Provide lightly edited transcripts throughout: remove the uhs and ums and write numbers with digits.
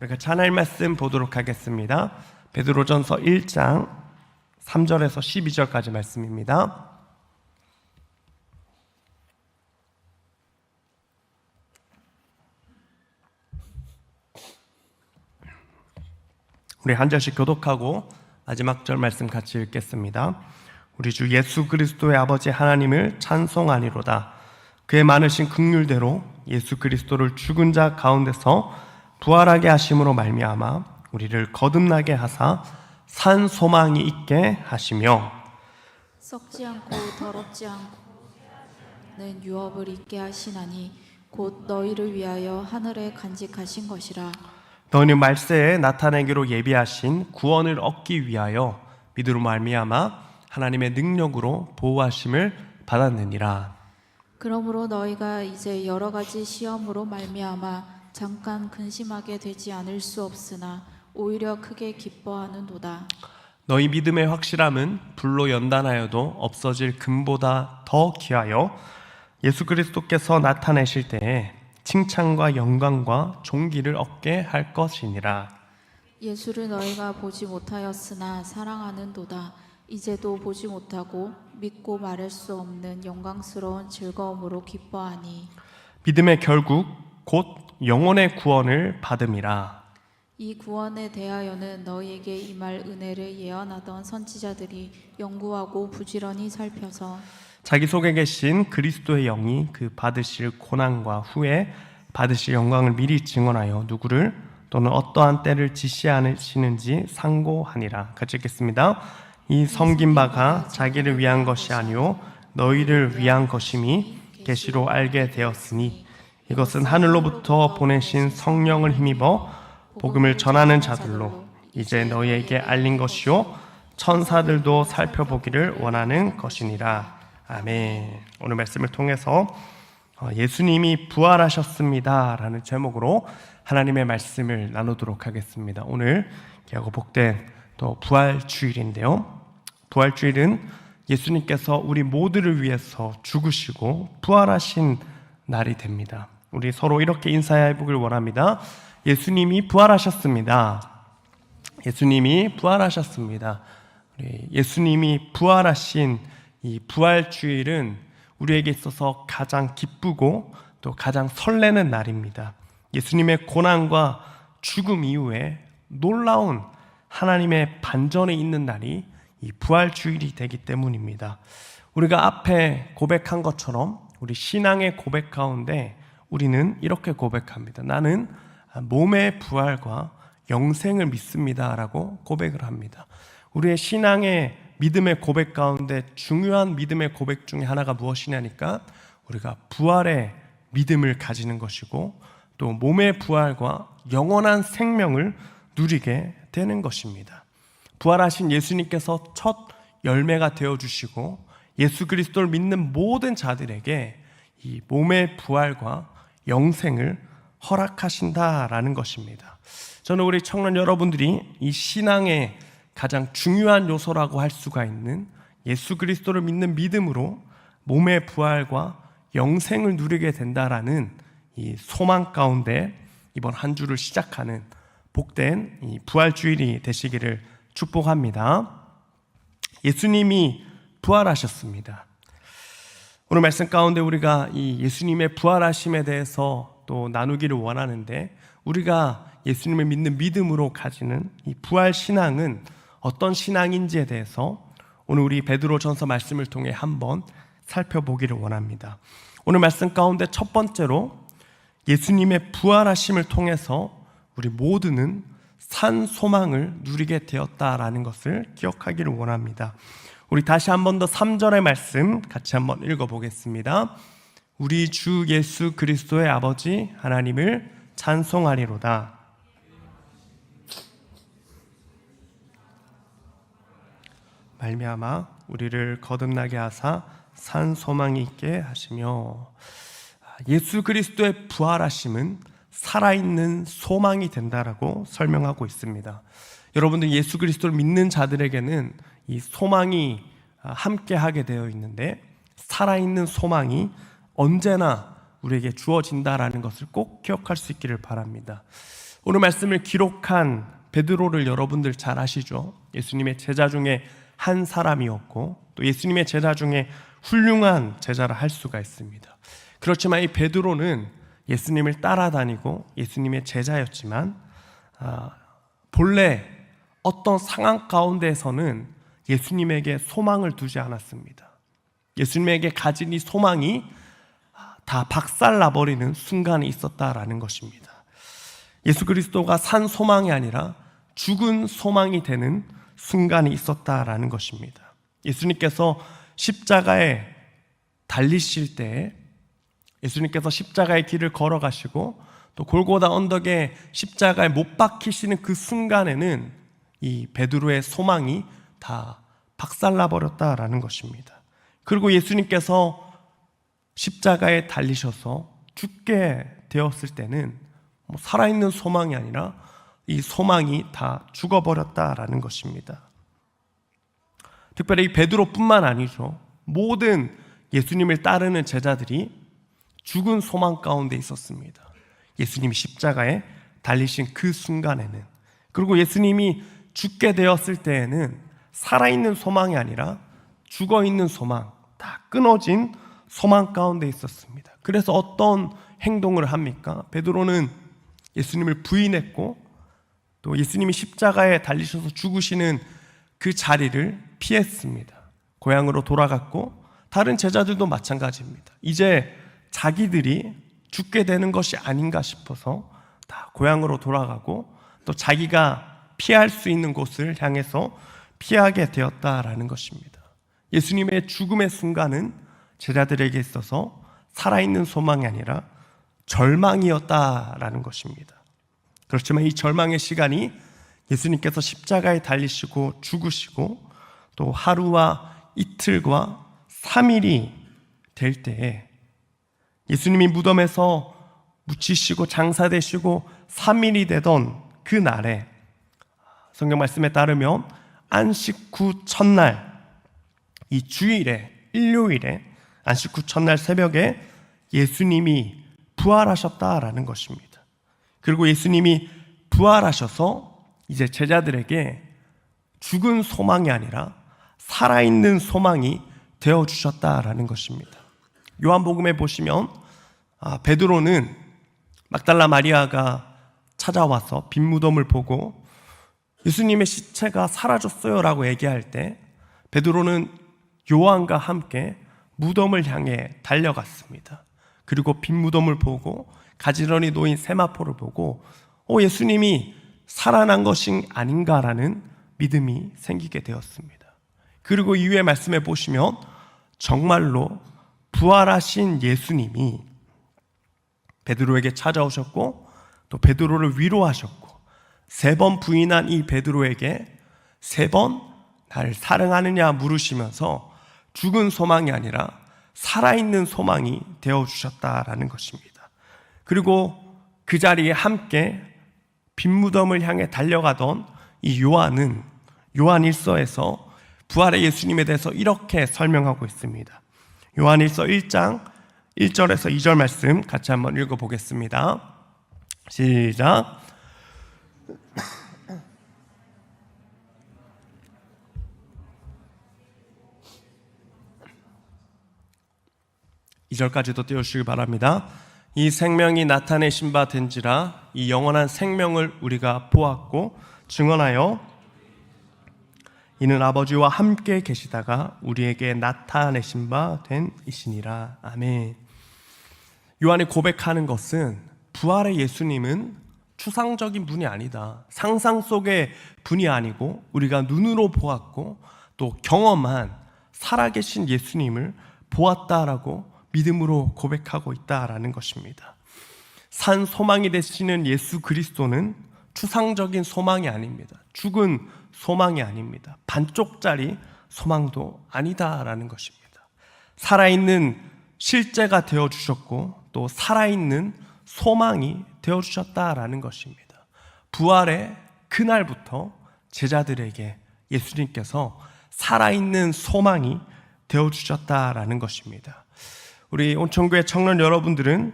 우리가 하나님 말씀 보도록 하겠습니다. 베드로전서 1장 3절에서 12절까지 말씀입니다. 우리 한 절씩 교독하고 마지막 절 말씀 같이 읽겠습니다. 우리 주 예수 그리스도의 아버지 하나님을 찬송하니로다. 그의 많으신 긍휼대로 예수 그리스도를 죽은 자 가운데서 부활하게 하심으로 말미암아 우리를 거듭나게 하사 산 소망이 있게 하시며 썩지 않고 더럽지 않는 유업을 있게 하시나니 곧 너희를 위하여 하늘에 간직하신 것이라. 너희는 말세에 나타내기로 예비하신 구원을 얻기 위하여 믿음으로 말미암아 하나님의 능력으로 보호하심을 받았느니라. 그러므로 너희가 이제 여러 가지 시험으로 말미암아 잠깐 근심하게 되지 않을 수 없으나 오히려 크게 기뻐하는도다. 너희 믿음의 확실함은 불로 연단하여도 없어질 금보다 더 귀하여 예수 그리스도께서 나타내실 때에 칭찬과 영광과 존귀를 얻게 할 것이니라. 예수를 너희가 보지 못하였으나 사랑하는도다. 이제도 보지 못하고 믿고 말할 수 없는 영광스러운 즐거움으로 기뻐하니 믿음의 결국 곧 영혼의 구원을 받음이라. 이 구원에 대하여는 너희에게 임할 은혜를 예언하던 선지자들이 연구하고 부지런히 살펴서 자기 속에 계신 그리스도의 영이 그 받으실 고난과 후에 받으실 영광을 미리 증언하여 누구를 또는 어떠한 때를 지시하시는지 상고하니라. 같이 읽겠습니다. 이 섬긴 바가 자기를 위한 것이 아니요 너희를 위한 것임이 계시로 알게 되었으니 이것은 하늘로부터 보내신 성령을 힘입어 복음을 전하는 자들로 이제 너희에게 알린 것이요 천사들도 살펴보기를 원하는 것이니라. 아멘. 오늘 말씀을 통해서 예수님이 부활하셨습니다 라는 제목으로 하나님의 말씀을 나누도록 하겠습니다. 오늘 귀하고 복된 또 부활주일인데요, 부활주일은 예수님께서 우리 모두를 위해서 죽으시고 부활하신 날이 됩니다. 우리 서로 이렇게 인사해 보길 원합니다. 예수님이 부활하셨습니다. 예수님이 부활하셨습니다. 예수님이 부활하신 이 부활주일은 우리에게 있어서 가장 기쁘고 또 가장 설레는 날입니다. 예수님의 고난과 죽음 이후에 놀라운 하나님의 반전에 있는 날이 이 부활주일이 되기 때문입니다. 우리가 앞에 고백한 것처럼 우리 신앙의 고백 가운데 우리는 이렇게 고백합니다. 나는 몸의 부활과 영생을 믿습니다 라고 고백을 합니다. 우리의 신앙의 믿음의 고백 가운데 중요한 믿음의 고백 중에 하나가 무엇이냐니까 우리가 부활의 믿음을 가지는 것이고 또 몸의 부활과 영원한 생명을 누리게 되는 것입니다. 부활하신 예수님께서 첫 열매가 되어주시고 예수 그리스도를 믿는 모든 자들에게 이 몸의 부활과 영생을 허락하신다라는 것입니다. 저는 우리 청년 여러분들이 이 신앙의 가장 중요한 요소라고 할 수가 있는 예수 그리스도를 믿는 믿음으로 몸의 부활과 영생을 누리게 된다라는 이 소망 가운데 이번 한 주를 시작하는 복된 이 부활주일이 되시기를 축복합니다. 예수님이 부활하셨습니다. 오늘 말씀 가운데 우리가 이 예수님의 부활하심에 대해서 또 나누기를 원하는데, 우리가 예수님을 믿는 믿음으로 가지는 이 부활 신앙은 어떤 신앙인지에 대해서 오늘 우리 베드로전서 말씀을 통해 한번 살펴보기를 원합니다. 오늘 말씀 가운데 첫 번째로 예수님의 부활하심을 통해서 우리 모두는 산 소망을 누리게 되었다라는 것을 기억하기를 원합니다. 우리 다시 한 번 더 3절의 말씀 같이 한번 읽어보겠습니다. 우리 주 예수 그리스도의 아버지 하나님을 찬송하리로다. 말미암아 우리를 거듭나게 하사 산 소망이 있게 하시며, 예수 그리스도의 부활하심은 살아있는 소망이 된다라고 설명하고 있습니다. 여러분들 예수 그리스도를 믿는 자들에게는 이 소망이 함께 하게 되어 있는데, 살아있는 소망이 언제나 우리에게 주어진다라는 것을 꼭 기억할 수 있기를 바랍니다. 오늘 말씀을 기록한 베드로를 여러분들 잘 아시죠? 예수님의 제자 중에 한 사람이었고 또 예수님의 제자 중에 훌륭한 제자라 할 수가 있습니다. 그렇지만 이 베드로는 예수님을 따라다니고 예수님의 제자였지만 본래 어떤 상황 가운데에서는 예수님에게 소망을 두지 않았습니다. 예수님에게 가진 이 소망이 다 박살나버리는 순간이 있었다라는 것입니다. 예수 그리스도가 산 소망이 아니라 죽은 소망이 되는 순간이 있었다라는 것입니다. 예수님께서 십자가에 달리실 때 예수님께서 십자가의 길을 걸어가시고 또 골고다 언덕에 십자가에 못 박히시는 그 순간에는 이 베드로의 소망이 다 박살나버렸다라는 것입니다. 그리고 예수님께서 십자가에 달리셔서 죽게 되었을 때는 살아있는 소망이 아니라 이 소망이 다 죽어버렸다라는 것입니다. 특별히 베드로뿐만 아니죠. 모든 예수님을 따르는 제자들이 죽은 소망 가운데 있었습니다. 예수님이 십자가에 달리신 그 순간에는, 그리고 예수님이 죽게 되었을 때에는 살아있는 소망이 아니라 죽어있는 소망, 다 끊어진 소망 가운데 있었습니다. 그래서 어떤 행동을 합니까? 베드로는 예수님을 부인했고 또 예수님이 십자가에 달리셔서 죽으시는 그 자리를 피했습니다. 고향으로 돌아갔고 다른 제자들도 마찬가지입니다. 이제 자기들이 죽게 되는 것이 아닌가 싶어서 다 고향으로 돌아가고 또 자기가 피할 수 있는 곳을 향해서 피하게 되었다라는 것입니다. 예수님의 죽음의 순간은 제자들에게 있어서 살아있는 소망이 아니라 절망이었다라는 것입니다. 그렇지만 이 절망의 시간이 예수님께서 십자가에 달리시고 죽으시고 또 하루와 이틀과 3일이 될 때에 예수님이 무덤에서 묻히시고 장사되시고 3일이 되던 그 날에 성경 말씀에 따르면 안식 후 첫날, 이 주일에 일요일에 안식 후 첫날 새벽에 예수님이 부활하셨다라는 것입니다. 그리고 예수님이 부활하셔서 이제 제자들에게 죽은 소망이 아니라 살아있는 소망이 되어주셨다라는 것입니다. 요한복음에 보시면 베드로는 막달라 마리아가 찾아와서 빈 무덤을 보고 예수님의 시체가 사라졌어요 라고 얘기할 때 베드로는 요한과 함께 무덤을 향해 달려갔습니다. 그리고 빈 무덤을 보고 가지런히 놓인 세마포를 보고 예수님이 살아난 것이 아닌가라는 믿음이 생기게 되었습니다. 그리고 이후의 말씀에 보시면 정말로 부활하신 예수님이 베드로에게 찾아오셨고 또 베드로를 위로하셨고 3번 부인한 이 베드로에게 3번 나를 사랑하느냐 물으시면서 죽은 소망이 아니라 살아있는 소망이 되어주셨다라는 것입니다. 그리고 그 자리에 함께 빈 무덤을 향해 달려가던 이 요한은 요한 1서에서 부활의 예수님에 대해서 이렇게 설명하고 있습니다. 요한 1서 1장 1절에서 2절 말씀 같이 한번 읽어보겠습니다. 시작. (2절까지도) 띄워주시기 바랍니다. 이 생명이 나타내신 바 된지라 이 영원한 생명을 우리가 보았고 증언하여 이는 아버지와 함께 계시다가 우리에게 나타내신 바 된 이시니라. 아멘. 요한이 고백하는 것은 부활의 예수님은 추상적인 분이 아니다, 상상 속의 분이 아니고 우리가 눈으로 보았고 또 경험한 살아계신 예수님을 보았다라고 믿음으로 고백하고 있다라는 것입니다. 산 소망이 되시는 예수 그리스도는 추상적인 소망이 아닙니다. 죽은 소망이 아닙니다. 반쪽짜리 소망도 아니다라는 것입니다. 살아있는 실제가 되어주셨고 또 살아있는 소망이 되어주셨다라는 것입니다. 부활의 그날부터 제자들에게 예수님께서 살아있는 소망이 되어주셨다라는 것입니다. 우리 온천교회 청년 여러분들은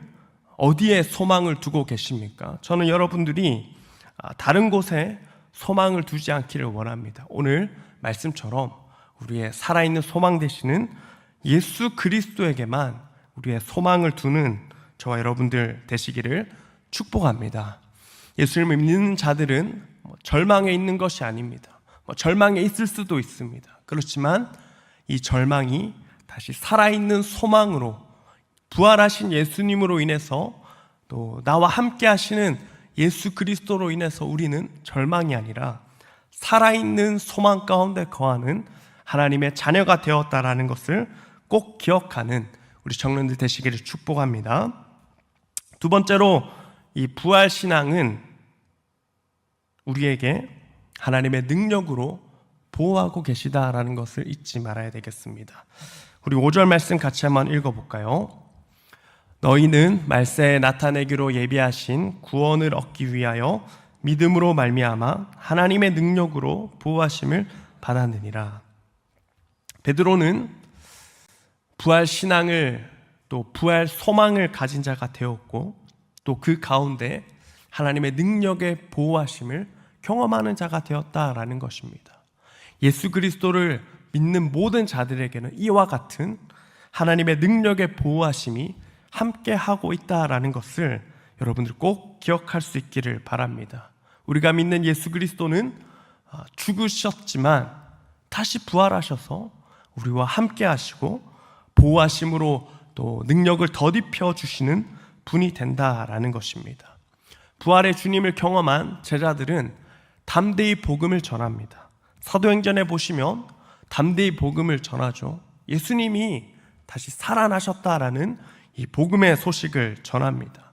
어디에 소망을 두고 계십니까? 저는 여러분들이 다른 곳에 소망을 두지 않기를 원합니다. 오늘 말씀처럼 우리의 살아있는 소망 되시는 예수 그리스도에게만 우리의 소망을 두는 저와 여러분들 되시기를 축복합니다. 예수님을 믿는 자들은 절망에 있는 것이 아닙니다. 절망에 있을 수도 있습니다. 그렇지만 이 절망이 다시 살아있는 소망으로 부활하신 예수님으로 인해서 또 나와 함께 하시는 예수 그리스도로 인해서 우리는 절망이 아니라 살아있는 소망 가운데 거하는 하나님의 자녀가 되었다라는 것을 꼭 기억하는 우리 청년들 되시기를 축복합니다. 두 번째로 이 부활신앙은 우리에게 하나님의 능력으로 보호하고 계시다라는 것을 잊지 말아야 되겠습니다. 우리 5절 말씀 같이 한번 읽어볼까요? 너희는 말세에 나타내기로 예비하신 구원을 얻기 위하여 믿음으로 말미암아 하나님의 능력으로 보호하심을 받았느니라. 베드로는 부활 신앙을 또 부활 소망을 가진 자가 되었고 또 그 가운데 하나님의 능력의 보호하심을 경험하는 자가 되었다라는 것입니다. 예수 그리스도를 믿는 모든 자들에게는 이와 같은 하나님의 능력의 보호하심이 함께 하고 있다라는 것을 여러분들 꼭 기억할 수 있기를 바랍니다. 우리가 믿는 예수 그리스도는 죽으셨지만 다시 부활하셔서 우리와 함께 하시고 보호하심으로 또 능력을 더딥혀 주시는 분이 된다라는 것입니다. 부활의 주님을 경험한 제자들은 담대히 복음을 전합니다. 사도행전에 보시면 담대히 복음을 전하죠. 예수님이 다시 살아나셨다라는 이 복음의 소식을 전합니다.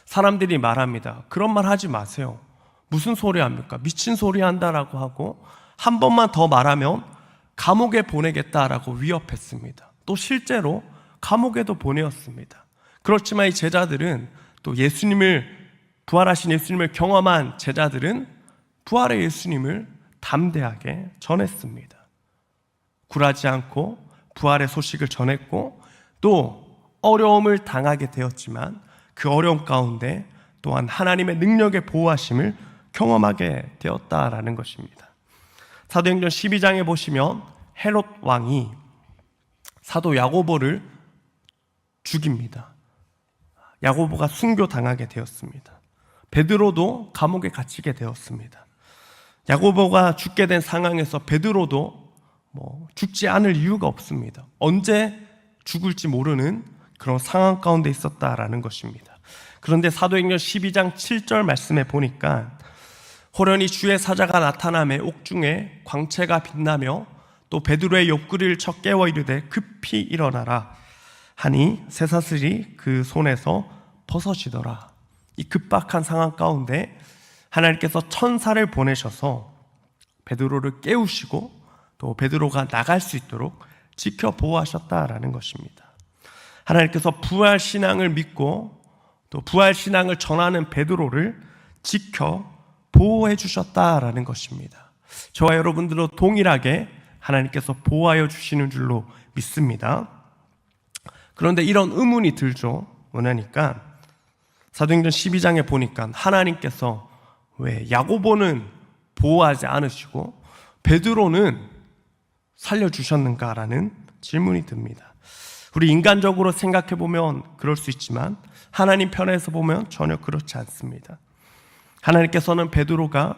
사람들이 말합니다. 그런 말 하지 마세요. 무슨 소리 합니까? 미친 소리 한다라고 하고 한 번만 더 말하면 감옥에 보내겠다라고 위협했습니다. 또 실제로 감옥에도 보내었습니다. 그렇지만 이 제자들은 또 부활하신 예수님을 경험한 제자들은 부활의 예수님을 담대하게 전했습니다. 굴하지 않고 부활의 소식을 전했고 또 어려움을 당하게 되었지만 그 어려움 가운데 또한 하나님의 능력의 보호하심을 경험하게 되었다라는 것입니다. 사도행전 12장에 보시면 헤롯 왕이 사도 야고보를 죽입니다. 야고보가 순교당하게 되었습니다. 베드로도 감옥에 갇히게 되었습니다. 야고보가 죽게 된 상황에서 베드로도 죽지 않을 이유가 없습니다. 언제 죽을지 모르는 그런 상황 가운데 있었다라는 것입니다. 그런데 사도행전 12장 7절 말씀에 보니까 호련히 주의 사자가 나타나매 옥중에 광채가 빛나며 또 베드로의 옆구리를 쳐 깨워 이르되 급히 일어나라 하니 쇠사슬이 그 손에서 벗어지더라. 이 급박한 상황 가운데 하나님께서 천사를 보내셔서 베드로를 깨우시고 또 베드로가 나갈 수 있도록 지켜 보호하셨다라는 것입니다. 하나님께서 부활 신앙을 믿고 또 부활 신앙을 전하는 베드로를 지켜 보호해 주셨다라는 것입니다. 저와 여러분들도 동일하게 하나님께서 보호하여 주시는 줄로 믿습니다. 그런데 이런 의문이 들죠. 뭐냐니까 사도행전 12장에 보니까 하나님께서 왜 야고보는 보호하지 않으시고 베드로는 살려주셨는가라는 질문이 듭니다. 우리 인간적으로 생각해 보면 그럴 수 있지만 하나님 편에서 보면 전혀 그렇지 않습니다. 하나님께서는 베드로가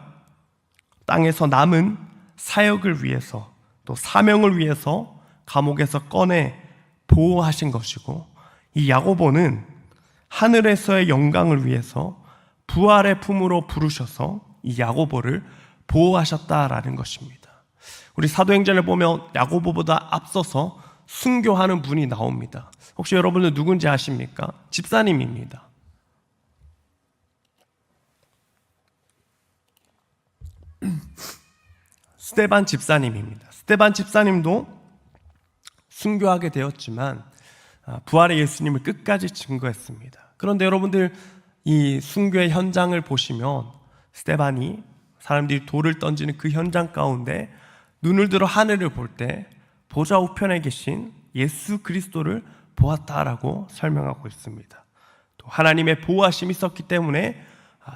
땅에서 남은 사역을 위해서 또 사명을 위해서 감옥에서 꺼내 보호하신 것이고 이 야고보는 하늘에서의 영광을 위해서 부활의 품으로 부르셔서 이 야고보를 보호하셨다라는 것입니다. 우리 사도행전을 보면 야고보보다 앞서서 순교하는 분이 나옵니다. 혹시 여러분들 누군지 아십니까? 집사님입니다. 스데반 집사님입니다. 스데반 집사님도 순교하게 되었지만 부활의 예수님을 끝까지 증거했습니다. 그런데 여러분들 이 순교의 현장을 보시면 스데반이 사람들이 돌을 던지는 그 현장 가운데 눈을 들어 하늘을 볼 때 보좌 우편에 계신 예수 그리스도를 보았다라고 설명하고 있습니다. 또 하나님의 보호하심이 있었기 때문에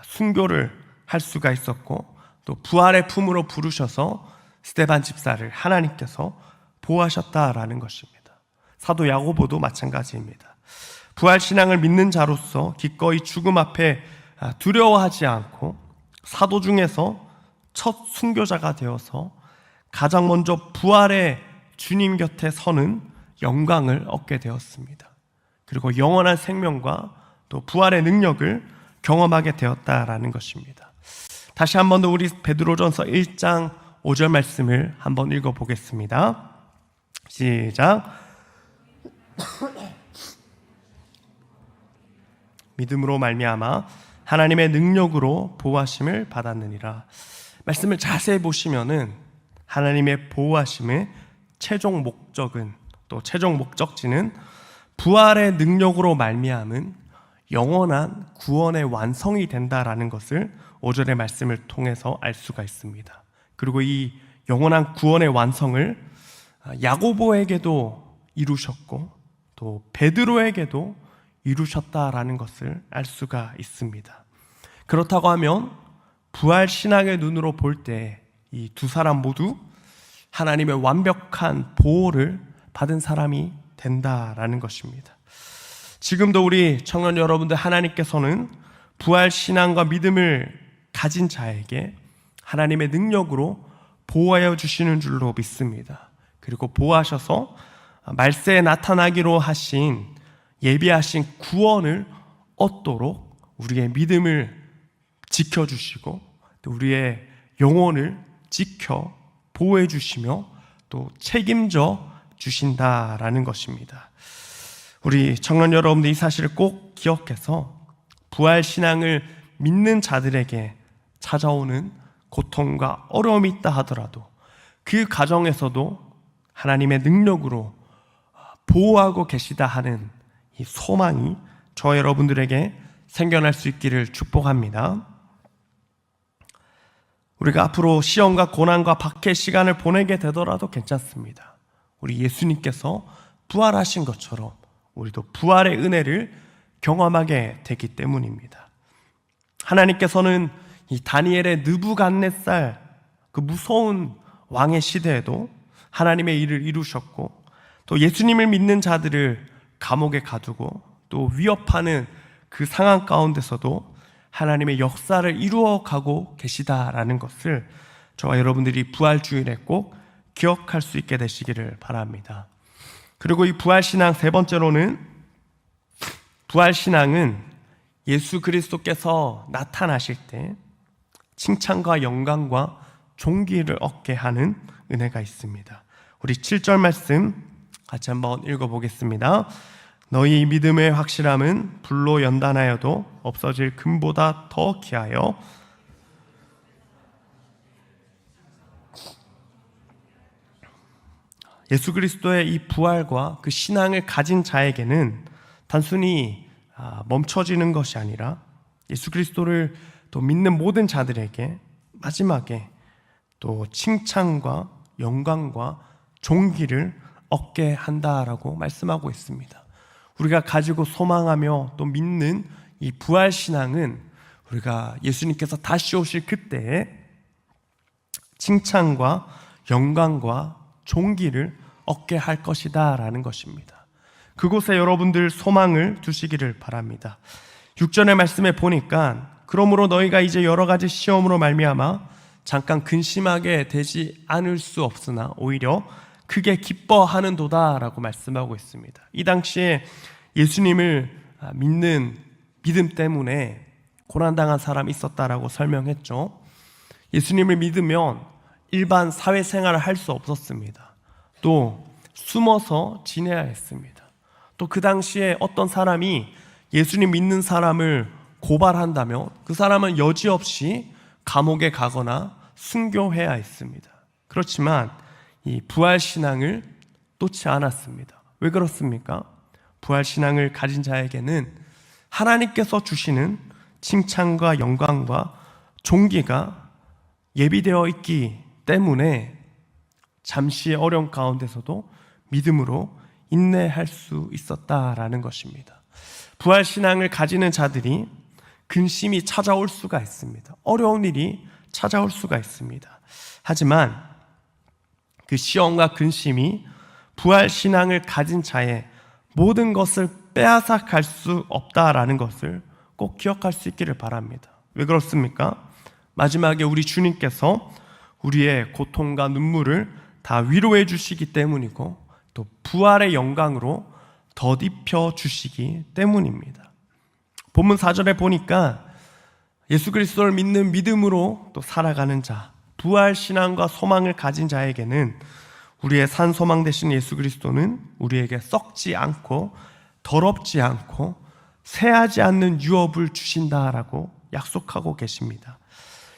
순교를 할 수가 있었고, 또 부활의 품으로 부르셔서 스데반 집사를 하나님께서 보호하셨다라는 것입니다. 사도 야고보도 마찬가지입니다. 부활 신앙을 믿는 자로서 기꺼이 죽음 앞에 두려워하지 않고 사도 중에서 첫 순교자가 되어서 가장 먼저 부활의 주님 곁에 서는 영광을 얻게 되었습니다. 그리고 영원한 생명과 또 부활의 능력을 경험하게 되었다라는 것입니다. 다시 한 번 더 우리 베드로전서 1장 5절 말씀을 한번 읽어보겠습니다. 시작. 믿음으로 말미암아 하나님의 능력으로 보호하심을 받았느니라. 말씀을 자세히 보시면은 하나님의 보호하심의 최종 목적은, 또 최종 목적지는 부활의 능력으로 말미암은 영원한 구원의 완성이 된다라는 것을 5절의 말씀을 통해서 알 수가 있습니다. 그리고 이 영원한 구원의 완성을 야고보에게도 이루셨고 또 베드로에게도 이루셨다라는 것을 알 수가 있습니다. 그렇다고 하면 부활 신앙의 눈으로 볼 때 이 두 사람 모두 하나님의 완벽한 보호를 받은 사람이 된다라는 것입니다. 지금도 우리 청년 여러분들, 하나님께서는 부활 신앙과 믿음을 가진 자에게 하나님의 능력으로 보호하여 주시는 줄로 믿습니다. 그리고 보호하셔서 말세에 나타나기로 하신 예비하신 구원을 얻도록 우리의 믿음을 지켜주시고 또 우리의 영혼을 지켜 보호해 주시며 또 책임져 주신다라는 것입니다. 우리 청년 여러분들, 이 사실을 꼭 기억해서 부활 신앙을 믿는 자들에게 찾아오는 고통과 어려움이 있다 하더라도 그 가정에서도 하나님의 능력으로 보호하고 계시다 하는 이 소망이 저 여러분들에게 생겨날 수 있기를 축복합니다. 우리가 앞으로 시험과 고난과 박해의 시간을 보내게 되더라도 괜찮습니다. 우리 예수님께서 부활하신 것처럼 우리도 부활의 은혜를 경험하게 되기 때문입니다. 하나님께서는 이 다니엘의 느부갓네살 그 무서운 왕의 시대에도 하나님의 일을 이루셨고, 또 예수님을 믿는 자들을 감옥에 가두고 또 위협하는 그 상황 가운데서도 하나님의 역사를 이루어가고 계시다라는 것을 저와 여러분들이 부활주일에 꼭 기억할 수 있게 되시기를 바랍니다. 그리고 이 부활신앙 세 번째로는, 부활신앙은 예수 그리스도께서 나타나실 때 칭찬과 영광과 존귀를 얻게 하는 은혜가 있습니다. 우리 7절 말씀 같이 한번 읽어보겠습니다. 너희 믿음의 확실함은 불로 연단하여도 없어질 금보다 더 귀하여 예수 그리스도의 이 부활과 그 신앙을 가진 자에게는 단순히 멈춰지는 것이 아니라 예수 그리스도를 또 믿는 모든 자들에게 마지막에 또 칭찬과 영광과 존귀를 얻게 한다라고 말씀하고 있습니다. 우리가 가지고 소망하며 또 믿는 이 부활 신앙은 우리가 예수님께서 다시 오실 그때에 칭찬과 영광과 존귀를 얻게 할 것이다 라는 것입니다. 그곳에 여러분들 소망을 두시기를 바랍니다. 6절의 말씀에 보니까 그러므로 너희가 이제 여러 가지 시험으로 말미암아 잠깐 근심하게 되지 않을 수 없으나 오히려 크게 기뻐하는도다 라고 말씀하고 있습니다. 이 당시에 예수님을 믿는 믿음 때문에 고난당한 사람이 있었다라고 설명했죠. 예수님을 믿으면 일반 사회생활을 할 수 없었습니다. 또 숨어서 지내야 했습니다. 또 그 당시에 어떤 사람이 예수님 믿는 사람을 고발한다면 그 사람은 여지없이 감옥에 가거나 순교해야 했습니다. 그렇지만 이 부활신앙을 놓지 않았습니다. 왜 그렇습니까? 부활신앙을 가진 자에게는 하나님께서 주시는 칭찬과 영광과 존귀가 예비되어 있기 때문에 잠시의 어려움 가운데서도 믿음으로 인내할 수 있었다라는 것입니다. 부활신앙을 가지는 자들이 근심이 찾아올 수가 있습니다. 어려운 일이 찾아올 수가 있습니다. 하지만 그 시험과 근심이 부활 신앙을 가진 자의 모든 것을 빼앗아 갈 수 없다라는 것을 꼭 기억할 수 있기를 바랍니다. 왜 그렇습니까? 마지막에 우리 주님께서 우리의 고통과 눈물을 다 위로해 주시기 때문이고 또 부활의 영광으로 덧입혀 주시기 때문입니다. 본문 4절에 보니까 예수 그리스도를 믿는 믿음으로 또 살아가는 자, 부활 신앙과 소망을 가진 자에게는 우리의 산 소망 되신 예수 그리스도는 우리에게 썩지 않고 더럽지 않고 새하지 않는 유업을 주신다라고 약속하고 계십니다.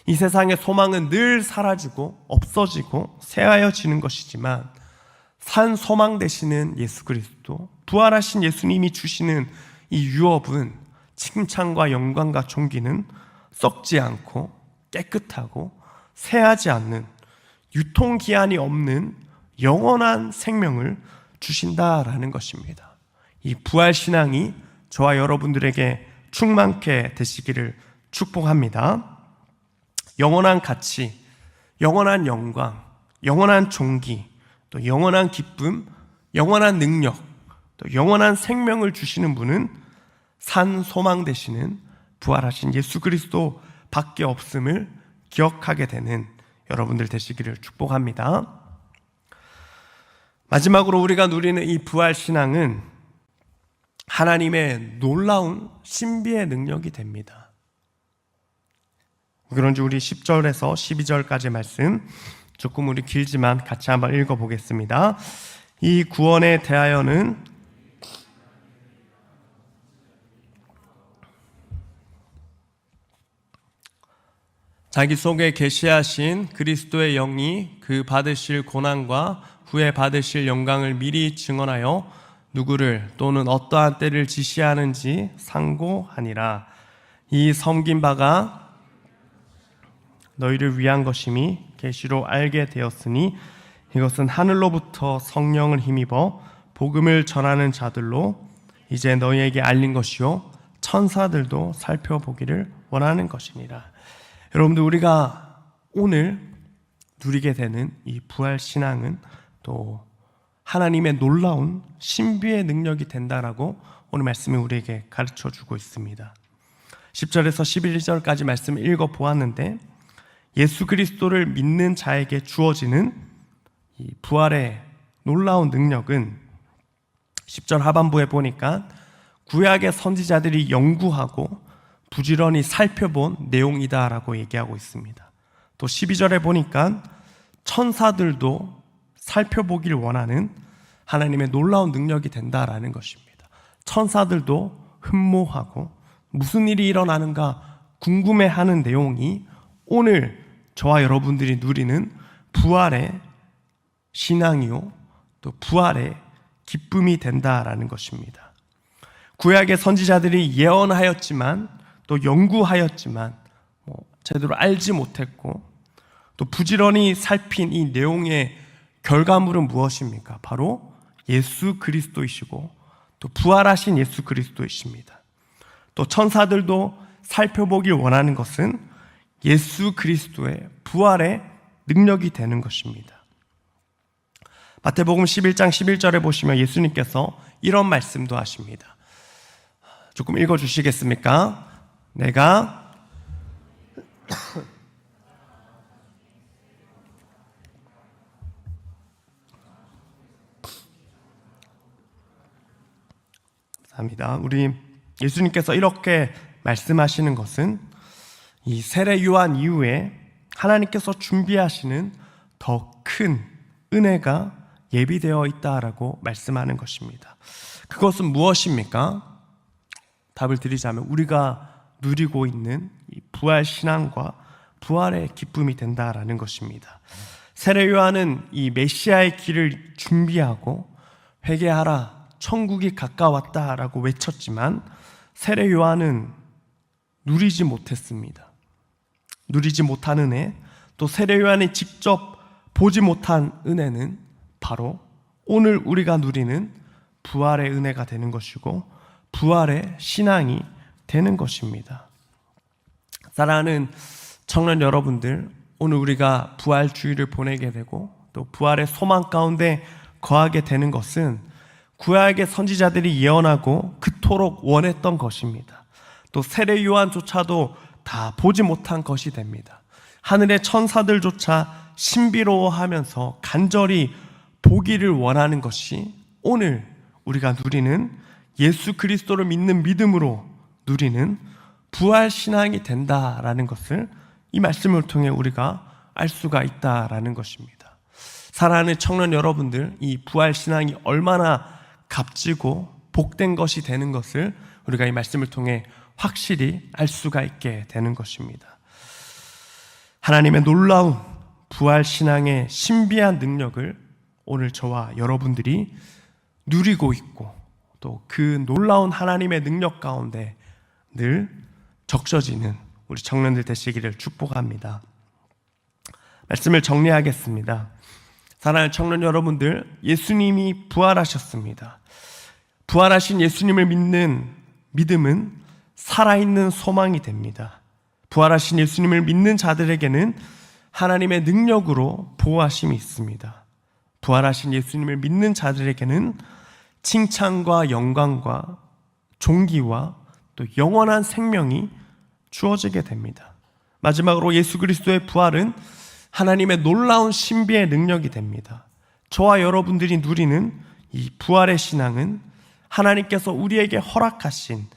이 세상의 소망은 늘 사라지고 없어지고 새하여지는 것이지만 산 소망 되시는 예수 그리스도, 부활하신 예수님이 주시는 이 유업은 칭찬과 영광과 존귀는 썩지 않고 깨끗하고 새하지 않는 유통기한이 없는 영원한 생명을 주신다라는 것입니다. 이 부활신앙이 저와 여러분들에게 충만케 되시기를 축복합니다. 영원한 가치, 영원한 영광, 영원한 존귀, 또 영원한 기쁨, 영원한 능력, 또 영원한 생명을 주시는 분은 산 소망 되시는 부활하신 예수 그리스도 밖에 없음을 기억하게 되는 여러분들 되시기를 축복합니다. 마지막으로 우리가 누리는 이 부활 신앙은 하나님의 놀라운 신비의 능력이 됩니다. 그런지 우리 10절에서 12절까지 말씀 조금 우리 길지만 같이 한번 읽어보겠습니다. 이 구원에 대하여는 자기 속에 계시하신 그리스도의 영이 그 받으실 고난과 후에 받으실 영광을 미리 증언하여 누구를 또는 어떠한 때를 지시하는지 상고하니라. 이 섬긴 바가 너희를 위한 것임이 계시로 알게 되었으니 이것은 하늘로부터 성령을 힘입어 복음을 전하는 자들로 이제 너희에게 알린 것이요 천사들도 살펴보기를 원하는 것이니라. 여러분들, 우리가 오늘 누리게 되는 이 부활 신앙은 또 하나님의 놀라운 신비의 능력이 된다라고 오늘 말씀이 우리에게 가르쳐 주고 있습니다. 10절에서 11절까지 말씀을 읽어 보았는데 예수 그리스도를 믿는 자에게 주어지는 이 부활의 놀라운 능력은 10절 하반부에 보니까 구약의 선지자들이 연구하고 부지런히 살펴본 내용이다라고 얘기하고 있습니다. 또 12절에 보니까 천사들도 살펴보길 원하는 하나님의 놀라운 능력이 된다라는 것입니다. 천사들도 흠모하고 무슨 일이 일어나는가 궁금해하는 내용이 오늘 저와 여러분들이 누리는 부활의 신앙이요 또 부활의 기쁨이 된다라는 것입니다. 구약의 선지자들이 예언하였지만 또 연구하였지만 제대로 알지 못했고 또 부지런히 살핀 이 내용의 결과물은 무엇입니까? 바로 예수 그리스도이시고 또 부활하신 예수 그리스도이십니다. 또 천사들도 살펴보길 원하는 것은 예수 그리스도의 부활의 능력이 되는 것입니다. 마태복음 11장 11절에 보시면 예수님께서 이런 말씀도 하십니다. 조금 읽어주시겠습니까? 내가 감사합니다. 우리 예수님께서 이렇게 말씀하시는 것은 이 세례 요한 이후에 하나님께서 준비하시는 더 큰 은혜가 예비되어 있다라고 말씀하는 것입니다. 그것은 무엇입니까? 답을 드리자면 우리가 누리고 있는 이 부활 신앙과 부활의 기쁨이 된다라는 것입니다. 세례 요한은 이 메시아의 길을 준비하고 회개하라, 천국이 가까웠다라고 외쳤지만 세례 요한은 누리지 못했습니다. 누리지 못한 은혜, 또 세례 요한이 직접 보지 못한 은혜는 바로 오늘 우리가 누리는 부활의 은혜가 되는 것이고 부활의 신앙이 되는 것입니다. 사랑하는 청년 여러분들, 오늘 우리가 부활주의를 보내게 되고 또 부활의 소망 가운데 거하게 되는 것은 구약의 선지자들이 예언하고 그토록 원했던 것입니다. 또 세례 요한조차도 다 보지 못한 것이 됩니다. 하늘의 천사들조차 신비로워하면서 간절히 보기를 원하는 것이 오늘 우리가 누리는 예수 그리스도를 믿는 믿음으로 누리는 부활 신앙이 된다라는 것을 이 말씀을 통해 우리가 알 수가 있다라는 것입니다. 사랑하는 청년 여러분들, 이 부활 신앙이 얼마나 값지고 복된 것이 되는 것을 우리가 이 말씀을 통해 확실히 알 수가 있게 되는 것입니다. 하나님의 놀라운 부활 신앙의 신비한 능력을 오늘 저와 여러분들이 누리고 있고 또 그 놀라운 하나님의 능력 가운데 늘 적셔지는 우리 청년들 되시기를 축복합니다. 말씀을 정리하겠습니다. 사랑하는 청년 여러분들, 예수님이 부활하셨습니다. 부활하신 예수님을 믿는 믿음은 살아있는 소망이 됩니다. 부활하신 예수님을 믿는 자들에게는 하나님의 능력으로 보호하심이 있습니다. 부활하신 예수님을 믿는 자들에게는 칭찬과 영광과 존귀와 또 영원한 생명이 주어지게 됩니다. 마지막으로 예수 그리스도의 부활은 하나님의 놀라운 신비의 능력이 됩니다. 저와 여러분들이 누리는 이 부활의 신앙은 하나님께서 우리에게 허락하신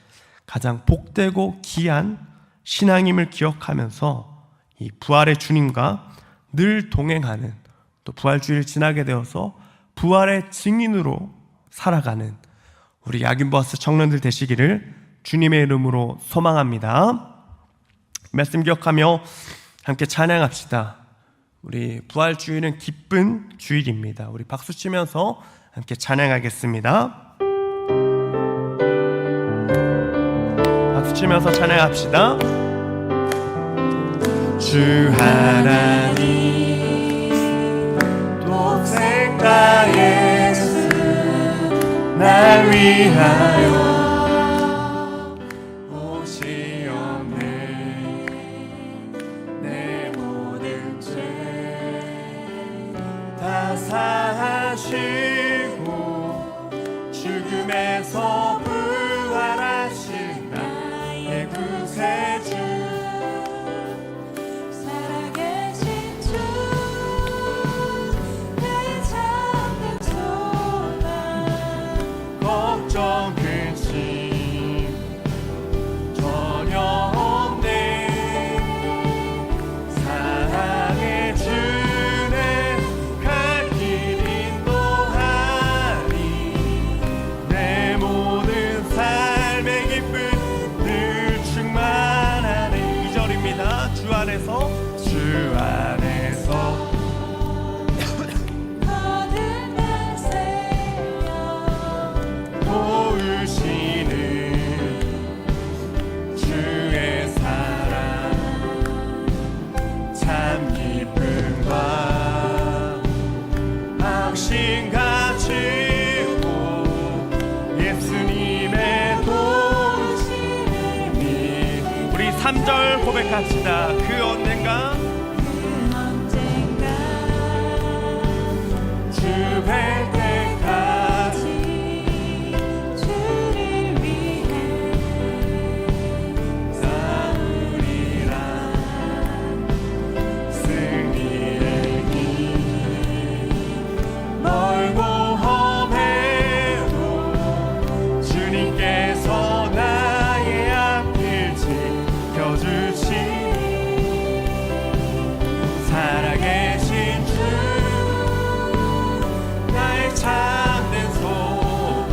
가장 복되고 귀한 신앙임을 기억하면서 이 부활의 주님과 늘 동행하는, 또 부활주의를 지나게 되어서 부활의 증인으로 살아가는 우리 야긴버스 청년들 되시기를 주님의 이름으로 소망합니다. 말씀 기억하며 함께 찬양합시다. 우리 부활주일은 기쁜 주일입니다. 우리 박수 치면서 함께 찬양하겠습니다. 박수 치면서 찬양합시다. 주 하나님 독생자 예수 날 위하여 사하시고 죽음에서 부활하신 나의 구세주 살아계신 주 나의 참된 소망 걱정 근심 전혀 없네 사랑의 주는 갈 길 인도하니 내 모든 삶의 기쁨 늘 충만하네. 2절입니다. 주 안에서 모든 날 새겨 도우시는 주의 사랑 참 기쁨과 확신 가지고 예수님의 도우심이 우리 3절 고백합시다. 그 언젠가 주 뵐 때까지 주를 위해 싸우리라 승리의 길 멀고 험해도 주님께서 나의 앞길 지켜주시니 살아계신 주 나의 참된 소망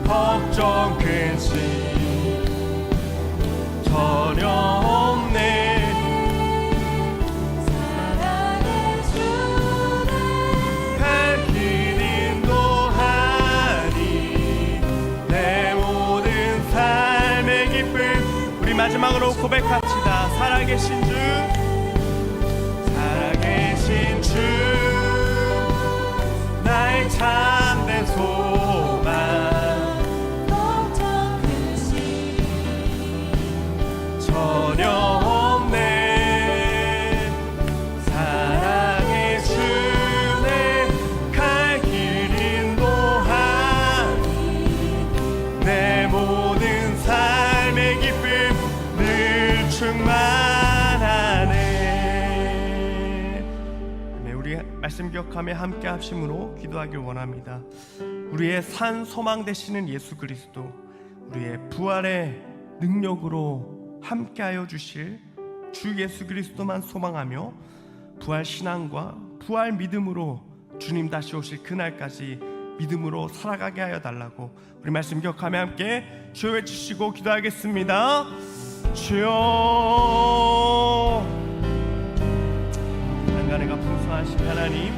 걱정 근심 전혀 없네 사랑의 주는 갈 길 인도하니 내 모든 삶의 기쁨 우리 마지막으로 고백합시다. 살아계신 주 살아계신 주 나의 참된 소망 걱정 근심 전혀 말씀 기억하며 함께 합심으로 기도하길 원합니다. 우리의 산 소망 되시는 예수 그리스도, 우리의 부활의 능력으로 함께하여 주실 주 예수 그리스도만 소망하며 부활 신앙과 부활 믿음으로 주님 다시 오실 그날까지 믿음으로 살아가게 하여 달라고 우리 말씀 기억하며 함께 주여 외치시고 기도하겠습니다. 주여, 난간에가 풍성하신 하나님,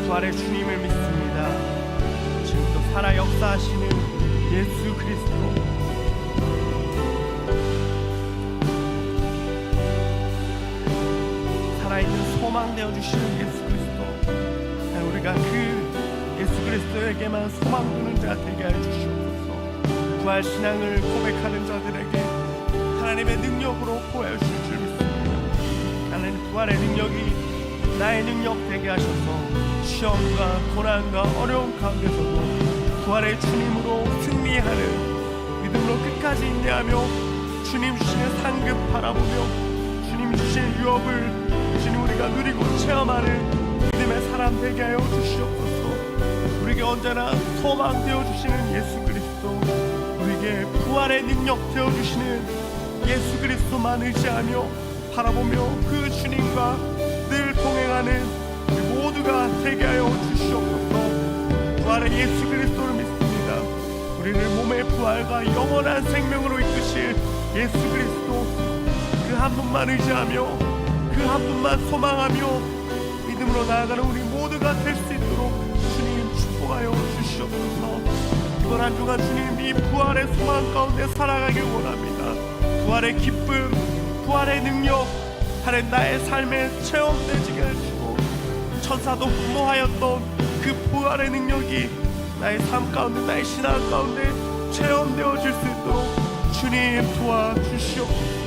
부활의 주님을 믿습니다. 지금도 살아 역사하시는 예수 그리스도, 살아있는 소망 되어주시는 예수 그리스도, 우리가 그 예수 그리스도에게만 소망 두는 자 되게 하여 주시옵소서. 부활 신앙을 고백하는 자들에게 하나님의 능력으로 보여 주실 줄 믿습니다. 하나님 부활의 능력이 나의 능력 되게 하셔서 시험과 고난과 어려움 가운데서도 부활의 주님으로 승리하는 믿음으로 끝까지 인내하며 주님 주시는 상급 바라보며 주님 주시는 유업을 주님 우리가 누리고 체험하는 믿음의 사람 되게 하여 주시옵소서. 우리에게 언제나 소망 되어주시는 예수 그리스도, 우리에게 부활의 능력 되어주시는 예수 그리스도만 의지하며 바라보며 그 주님과 늘 동행하는 우리 모두가 되게 하여 주시옵소서. 부활의 예수 그리스도를 믿습니다. 우리를 몸의 부활과 영원한 생명으로 이끄실 예수 그리스도, 그 한 분만 의지하며 그 한 분만 소망하며 믿음으로 나아가는 우리 모두가 될 수 있도록 주님 축복하여 주시옵소서. 이번 한 주간 주님 이 부활의 소망 가운데 살아가길 원합니다. 부활의 기쁨, 부활의 능력, 하나님 나의 삶에 체험되지게 해주시고 천사도 분모하였던 그 부활의 능력이 나의 삶 가운데, 나의 신앙 가운데 체험되어질 수 있도록 주님 도와주시옵소서.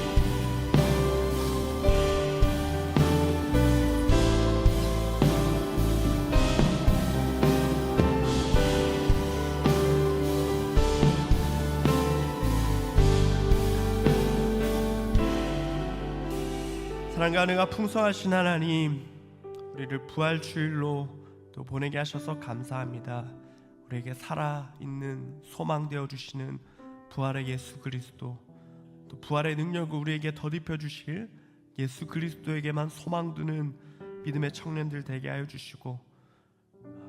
사랑과 은혜가 풍성하신 하나님, 우리를 부활주일로 또 보내게 하셔서 감사합니다. 우리에게 살아있는 소망 되어주시는 부활의 예수 그리스도, 또 부활의 능력을 우리에게 덧입혀 주실 예수 그리스도에게만 소망 두는 믿음의 청년들 되게 하여 주시고,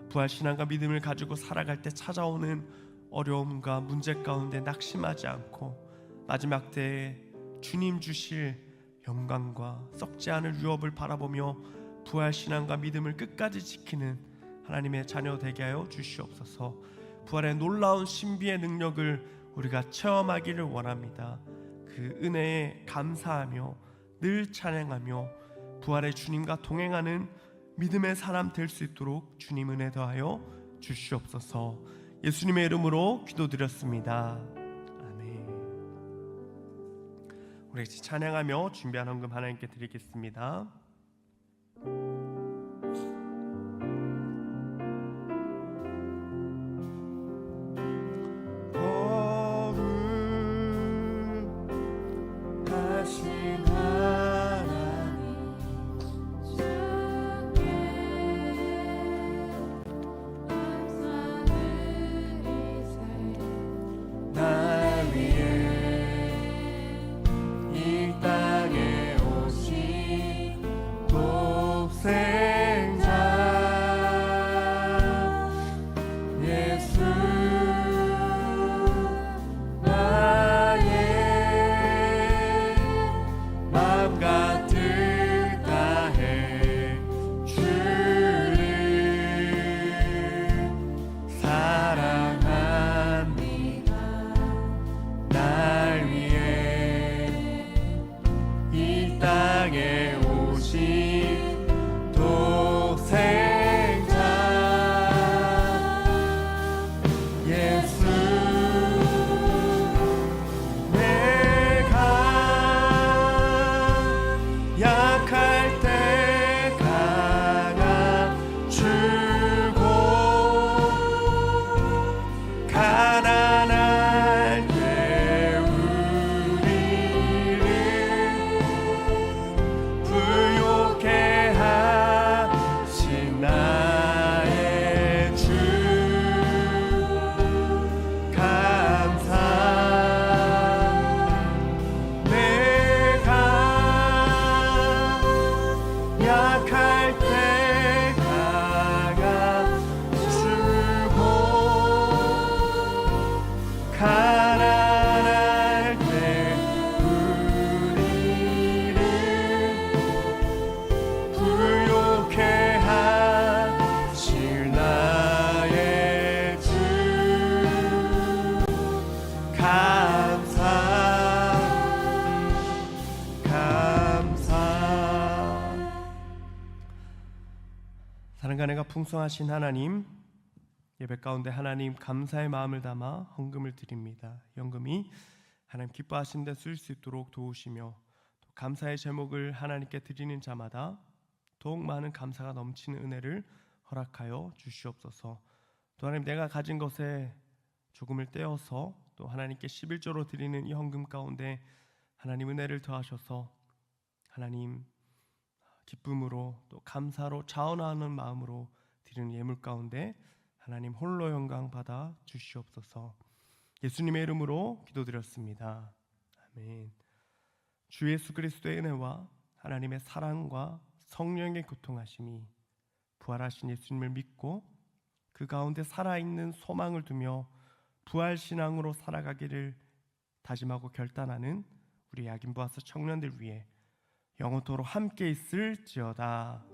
부활 신앙과 믿음을 가지고 살아갈 때 찾아오는 어려움과 문제 가운데 낙심하지 않고 마지막 때에 주님 주실 영광과 썩지 않을 유업을 바라보며 부활 신앙과 믿음을 끝까지 지키는 하나님의 자녀 되게 하여 주시옵소서. 부활의 놀라운 신비의 능력을 우리가 체험하기를 원합니다. 그 은혜에 감사하며 늘 찬양하며 부활의 주님과 동행하는 믿음의 사람 될 수 있도록 주님 은혜 더하여 주시옵소서. 예수님의 이름으로 기도드렸습니다. 우리 같이 찬양하며 준비한 헌금 하나님께 드리겠습니다. 약할 때 강함 주고 가난할 때 우리를 부요케 하실 나의 주 사랑과 은혜가 풍성하신 하나님, 예배 가운데 하나님 감사의 마음을 담아 헌금을 드립니다. 헌금이 하나님 기뻐하신 데 쓸 수 있도록 도우시며 또 감사의 제목을 하나님께 드리는 자마다 더욱 많은 감사가 넘치는 은혜를 허락하여 주시옵소서. 또 하나님 내가 가진 것에 조금을 떼어서 또 하나님께 11조로 드리는 이 헌금 가운데 하나님 은혜를 더하셔서 하나님 기쁨으로 또 감사로 자원하는 마음으로 드리는 예물 가운데 하나님 홀로 영광 받아 주시옵소서. 예수님의 이름으로 기도드렸습니다. 아멘. 주 예수 그리스도의 은혜와 하나님의 사랑과 성령의 교통하심이 부활하신 예수님을 믿고 그 가운데 살아있는 소망을 두며 부활신앙으로 살아가기를 다짐하고 결단하는 우리 야긴보아스 청년들 위해 영원토록 함께 있을지어다.